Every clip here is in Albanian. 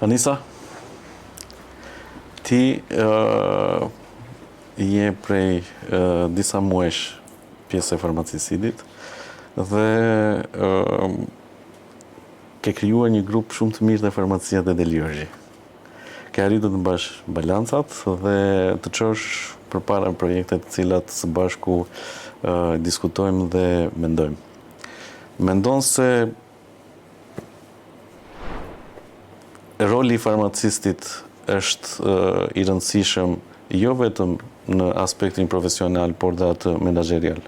Anisa, ti je prej disa muesh pjesë e farmacisidit dhe ke krijuar një grup shumë të mirë të farmacia dhe Deliorgji. Ke arritur të mbash balancat dhe të çosh përpara projekte të cilat së bashku diskutojmë dhe mendojmë. Mendon se roli i farmacistit është i rëndësishëm jo vetëm në aspektin profesional, por dhe atë menaxherial?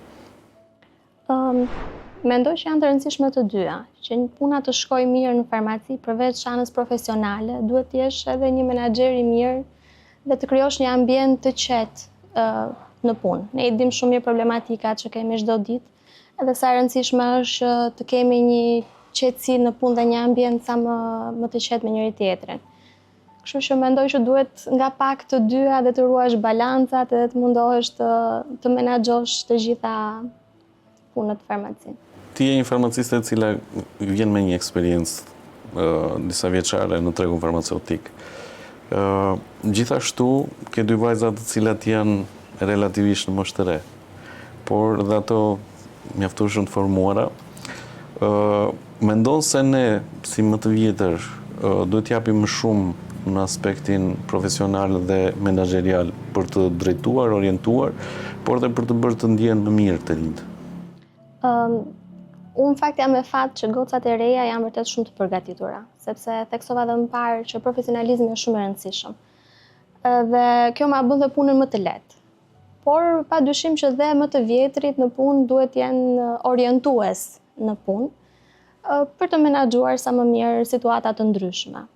Mendoj që janë të rëndësishme të dyja, që një puna të shkojë mirë në farmaci, përveç anës profesionale, duhet të jesh edhe një menaxher i mirë dhe të krijosh një ambient të qetë në punë. Ne i dim shumë mirë problematikat që kemi çdo ditë, edhe sa e rëndësishme është të kemi një qetësi në punë dhe një ambient sa më të qetë me njëri tjetrin. Kështu që mendoj që duhet nga pak të dyja dhe të ruash balancat dhe të mundohesh të menaxhosh të gjitha punët farmaci. Ti je një farmaciste e cila vjen me një eksperiencë disa vjeçare në tregun farmaceutik. Gjithashtu ke dy vajza të cilat janë relativisht në moshë të re, por dhe ato mjaftueshëm të formuara. Mendon se ne, si më të vjetër, duhet japim më shumë në aspektin profesional dhe menaxherial për të drejtuar, orientuar, por dhe për të bërë të ndjen më mirë të rinjt? Unë fakt jam me fat që gocat e reja janë vërtet shumë të përgatitura, sepse theksova dhe më parë që profesionalizmi është shumë i rëndësishëm. Dhe kjo ma bën dhe punën më të lehtë. Por padyshim që dhe më të vjetrit në punë duhet jenë orientues në punë për të menaxhuar sa më mirë situata të ndryshme.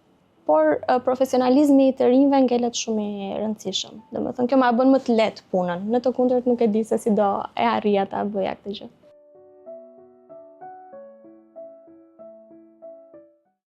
Por profesionalizmi i të rinjve ngelet shumë i rëndësishëm. Domethënë kjo ma bën më të lehtë punën. Në të kundërt nuk e di se si do e arrija ta bëja këtë gjë.